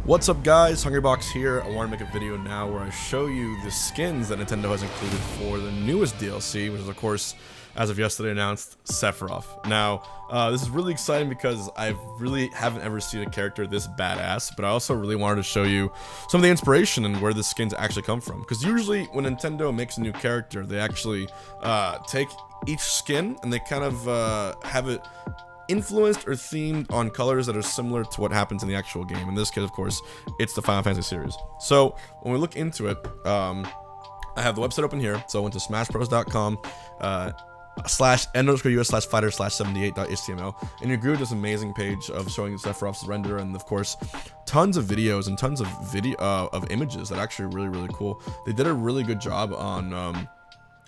What's up guys, Hungrybox here. I want to make a video now where I show you the skins that Nintendo has included for the newest DLC, which is of course, as of yesterday announced, Sephiroth. Now, this is really exciting because I really haven't ever seen a character this badass, but I also really wanted to show you some of the inspiration and where the skins actually come from. Because usually when Nintendo makes a new character, they actually take each skin and they kind of have it influenced or themed on colors that are similar to what happens in the actual game. In this case, of course, it's the Final Fantasy series. So when we look into it, I have the website open here. So I went to smashbros.com /n_us/fighter/78.html, and you grew this amazing page of showing Sephiroth's render, and of course tons of videos and tons of images that are actually really cool. They did a really good job on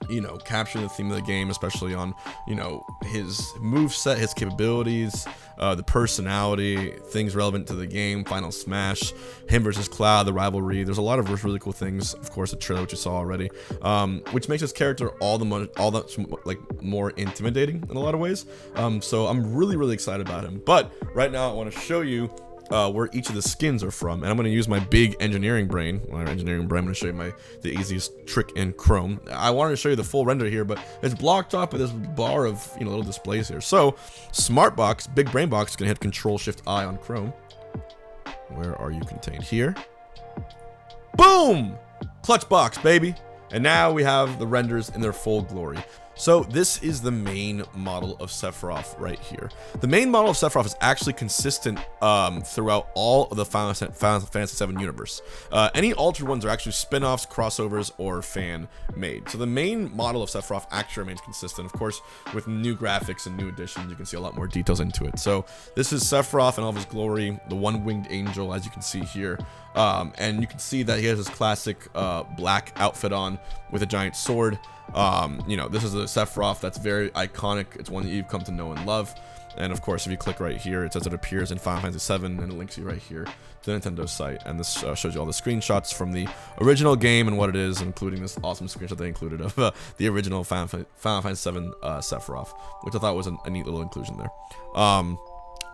you know, capturing the theme of the game, especially on, you know, his moveset, his capabilities, the personality, things relevant to the game, Final Smash, him versus Cloud, the rivalry. There's a lot of really cool things. Of course, the trailer which you saw already, which makes this character all that like more intimidating in a lot of ways. So I'm really excited about him. But right now, I want to show you where each of the skins are from, and I'm going to use my big engineering brain. I'm going to show you the easiest trick in Chrome. I wanted to show you the full render here, but it's blocked off by this bar of, you know, little displays here. So Smartbox, big brain box, is going to hit Control-Shift-I on Chrome. Where are you contained? Here. Boom! Clutch box, baby. And now we have the renders in their full glory. So this is the main model of Sephiroth right here. The main model of Sephiroth is actually consistent throughout all of the Final Fantasy VII universe. Any altered ones are actually spin-offs, crossovers, or fan-made. So the main model of Sephiroth actually remains consistent. Of course, with new graphics and new additions, you can see a lot more details into it. So this is Sephiroth in all of his glory, the one-winged angel, as you can see here. And you can see that he has his classic black outfit on with a giant sword. You know, this is a Sephiroth that's very iconic. It's one that you've come to know and love. And of course, if you click right here, it says it appears in Final Fantasy VII, and it links you right here to the Nintendo site. And this shows you all the screenshots from the original game and what it is, including this awesome screenshot they included of the original Final Fantasy VII Sephiroth, which I thought was a neat little inclusion there.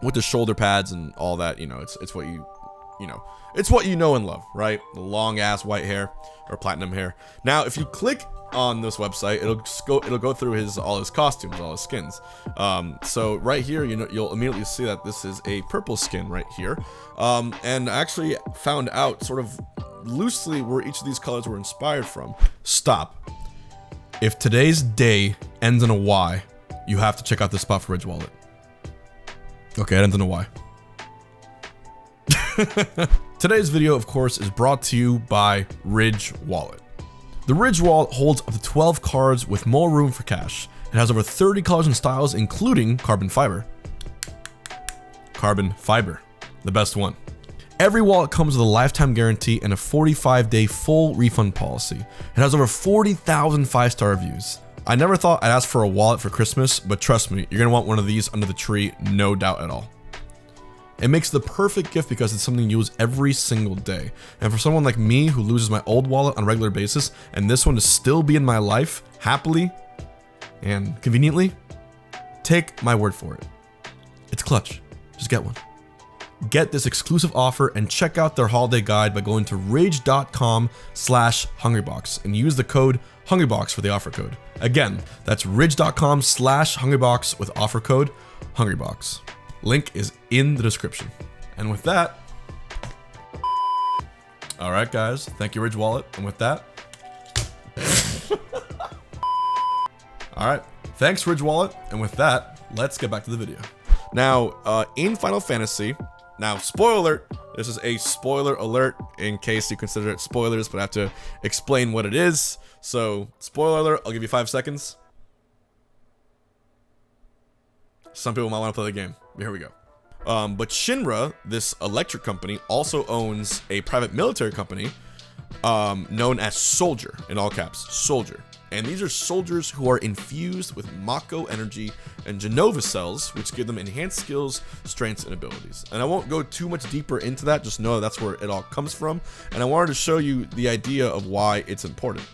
With the shoulder pads and all that, you know, it's what it's what you know and love, right? The long ass white hair or platinum hair. Now, if you click on this website, it'll go through all his costumes, all his skins. So right here, you know, you'll immediately see that this is a purple skin right here. And I actually found out sort of loosely where each of these colors were inspired from. Stop. If today's day ends in a Y, you have to check out this spot for Ridge Wallet. Okay, it ends in a Y. Today's video, of course, is brought to you by Ridge Wallet. The Ridge Wallet holds up to 12 cards with more room for cash. It has over 30 colors and styles, including carbon fiber. Carbon fiber, the best one. Every wallet comes with a lifetime guarantee and a 45-day full refund policy. It has over 40,000 5-star reviews. I never thought I'd ask for a wallet for Christmas, but trust me, you're gonna want one of these under the tree, no doubt at all. It makes the perfect gift because it's something you use every single day. And for someone like me who loses my old wallet on a regular basis, and this one to still be in my life happily and conveniently, take my word for it. It's clutch. Just get one. Get this exclusive offer and check out their holiday guide by going to ridge.com/hungrybox and use the code Hungrybox for the offer code. Again, that's ridge.com/hungrybox with offer code Hungrybox. Link is in the description. And with that, all right, guys, thank you, Ridge Wallet. And with that, all right, thanks, Ridge Wallet. And with that, let's get back to the video. Now, in Final Fantasy, now, spoiler alert, this is a spoiler alert in case you consider it spoilers, but I have to explain what it is. So, spoiler alert, I'll give you 5 seconds. Some people might want to play the game. Here we go. But Shinra, this electric company, also owns a private military company known as Soldier, in all caps, Soldier. And these are soldiers who are infused with Mako energy and Genova cells, which give them enhanced skills, strengths, and abilities. And I won't go too much deeper into that, just know that's where it all comes from. And I wanted to show you the idea of why it's important.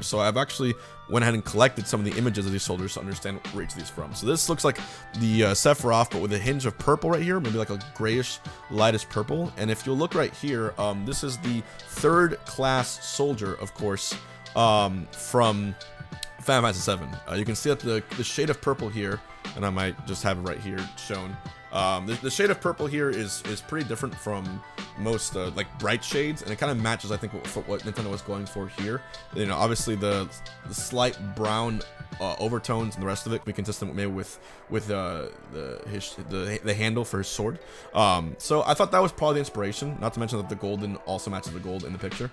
So I've actually went ahead and collected some of the images of these soldiers to understand where each of these from. So this looks like the Sephiroth, but with a hinge of purple right here, maybe like a grayish, lightish purple. And if you'll look right here, this is the 3rd class soldier, of course, from Final Fantasy VII. You can see that the shade of purple here, and I might just have it right here shown. The shade of purple here is pretty different from most like bright shades, and it kind of matches, I think, what Nintendo was going for here. You know, obviously the slight brown overtones and the rest of it be consistent maybe with the handle for his sword. So I thought that was probably the inspiration, not to mention that the golden also matches the gold in the picture.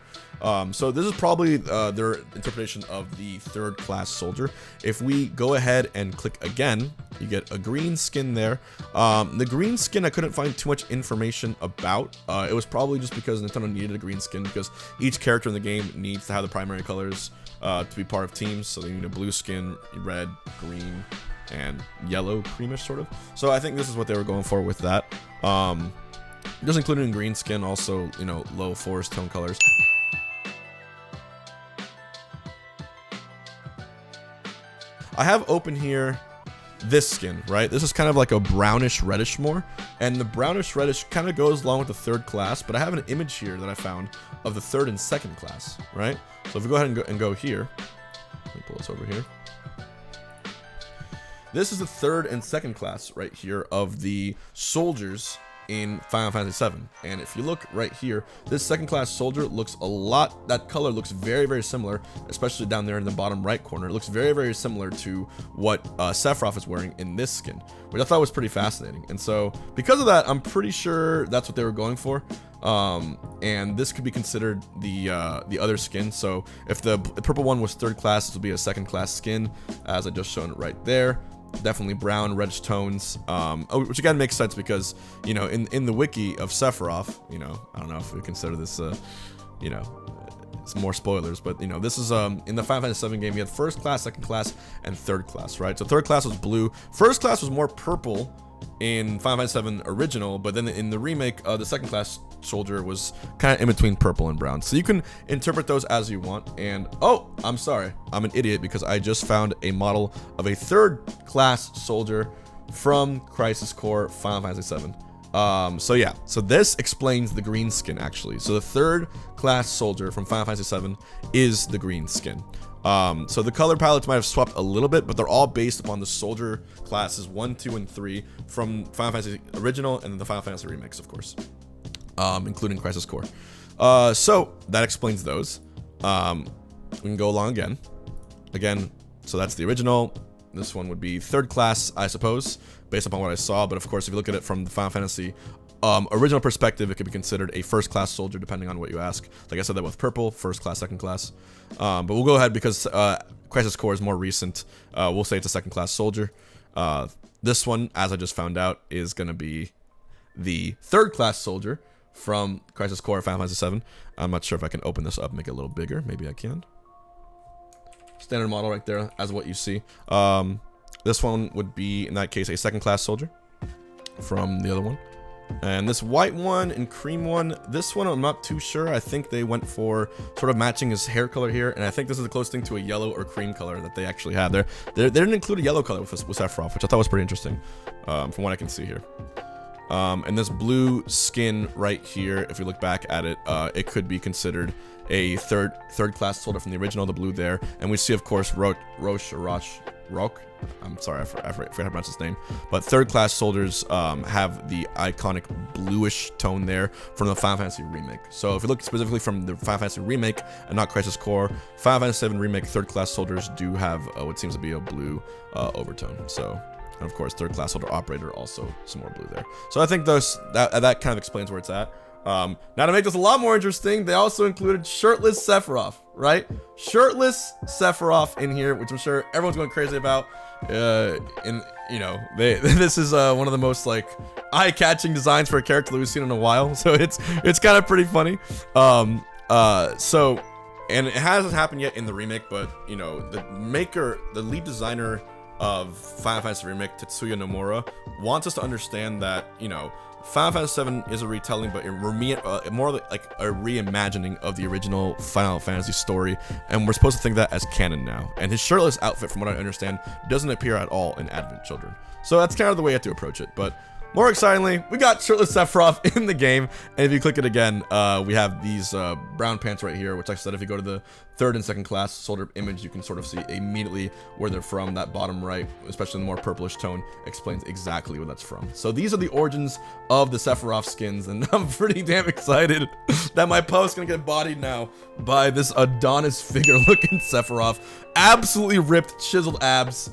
So this is probably their interpretation of the 3rd class soldier. If we go ahead and click again, you get a green skin there. The green skin I couldn't find too much information about. It was probably just because Nintendo needed a green skin, because each character in the game needs to have the primary colors to be part of teams. So they need a blue skin, red, green, and yellow, creamish sort of. So I think this is what they were going for with that. Just including green skin, also, you know, low forest tone colors. I have open here this skin, right? This is kind of like a brownish reddish more, and the brownish reddish kind of goes along with the 3rd class, but I have an image here that I found of the 3rd and 2nd class, right? So if we go ahead and go here, let me pull this over here. This is the 3rd and 2nd class right here of the soldiers in Final Fantasy VII. And if you look right here, this 2nd class soldier looks a lot, that color looks very, very similar, especially down there in the bottom right corner. It looks very, very similar to what Sephiroth is wearing in this skin, which I thought was pretty fascinating. And so because of that, I'm pretty sure that's what they were going for. And this could be considered the other skin. So if the purple one was 3rd class, this would be a 2nd class skin, as I just shown it right there. Definitely brown, reddish tones, which again makes sense because, you know, in the wiki of Sephiroth, you know, I don't know if we consider this, you know, some more spoilers, but, you know, this is in the Final Fantasy VII game, you had 1st class, 2nd class, and 3rd class, right? So 3rd class was blue, 1st class was more purple in Final Fantasy VII original, but then in the remake, the 2nd class soldier was kind of in between purple and brown. So you can interpret those as you want. And oh, I'm sorry, I'm an idiot, because I just found a model of a 3rd class soldier from Crisis Core Final Fantasy VII. So yeah, so this explains the green skin actually. So the 3rd class soldier from Final Fantasy VII is the green skin. So the color palettes might have swapped a little bit, but they're all based upon the soldier classes 1, 2, and 3 from Final Fantasy original and then the Final Fantasy remakes, of course, including Crisis Core. So that explains those. We can go along again. So that's the original. This one would be 3rd class, I suppose, based upon what I saw. But of course, if you look at it from the Final Fantasy original perspective, it could be considered a 1st class soldier, depending on what you ask. Like I said, that with purple, 1st class, 2nd class. But we'll go ahead because Crisis Core is more recent. We'll say it's a 2nd class soldier. This one, as I just found out, is going to be the 3rd class soldier from Crisis Core Final Fantasy VII. I'm not sure if I can open this up and make it a little bigger. Maybe I can. Standard model right there as what you see. This one would be, in that case, a 2nd class soldier from the other one. And this white one and cream one, this one I'm not too sure. I think they went for sort of matching his hair color here, and I think this is the closest thing to a yellow or cream color that they actually had there. They didn't include a yellow color with Sephiroth, which I thought was pretty interesting, from what I can see here. And this blue skin right here, if you look back at it, it could be considered a third class soldier from the original, the blue there. And we see, of course, Roch. I'm sorry, I forgot to pronounce his name. But 3rd class soldiers have the iconic bluish tone there from the Final Fantasy remake. So if you look specifically from the Final Fantasy remake and not Crisis Core, Final Fantasy VII remake 3rd class soldiers do have what seems to be a blue overtone. So, and of course, 3rd class soldier operator also some more blue there. So I think that kind of explains where it's at. Now to make this a lot more interesting, they also included Shirtless Sephiroth, right? Shirtless Sephiroth in here, which I'm sure everyone's going crazy about. And you know, this is one of the most like eye-catching designs for a character that we've seen in a while. So it's kind of pretty funny. So And it hasn't happened yet in the remake, but you know, the lead designer of Final Fantasy Remake, Tetsuya Nomura, wants us to understand that, you know, Final Fantasy VII is a retelling, but more like a reimagining of the original Final Fantasy story, and we're supposed to think that as canon now. And his shirtless outfit, from what I understand, doesn't appear at all in Advent Children. So that's kind of the way I have to approach it. But more excitingly, we got Shirtless Sephiroth in the game, and if you click it again, we have these brown pants right here, which like I said, if you go to the third and second class solder image, you can sort of see immediately where they're from. That bottom right, especially in the more purplish tone, explains exactly where that's from. So these are the origins of the Sephiroth skins, and I'm pretty damn excited that my post's gonna get bodied now by this Adonis figure looking Sephiroth. Absolutely ripped, chiseled abs.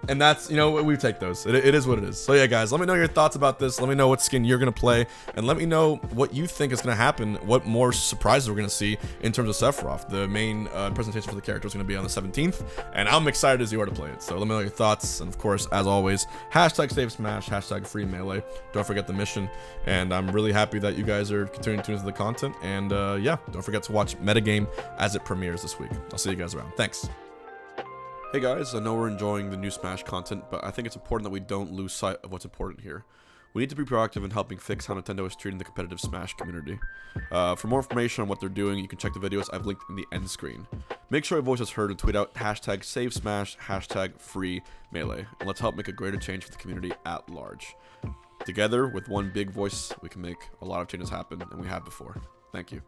And that's, you know, we take those. It is what it is. So yeah, guys, let me know your thoughts about this. Let me know what skin you're going to play. And let me know what you think is going to happen, what more surprises we're going to see in terms of Sephiroth. The main presentation for the character is going to be on the 17th. And I'm excited as you are to play it. So let me know your thoughts. And of course, as always, hashtag save smash, hashtag free melee. Don't forget the mission. And I'm really happy that you guys are continuing to tune into the content. And yeah, don't forget to watch Metagame as it premieres this week. I'll see you guys around. Thanks. Hey guys, I know we're enjoying the new Smash content, but I think it's important that we don't lose sight of what's important here. We need to be proactive in helping fix how Nintendo is treating the competitive Smash community. For more information on what they're doing, you can check the videos I've linked in the end screen. Make sure your voice is heard and tweet out hashtag save smash, hashtag free melee, and let's help make a greater change for the community at large. Together, with one big voice, we can make a lot of changes happen, and we have before. Thank you.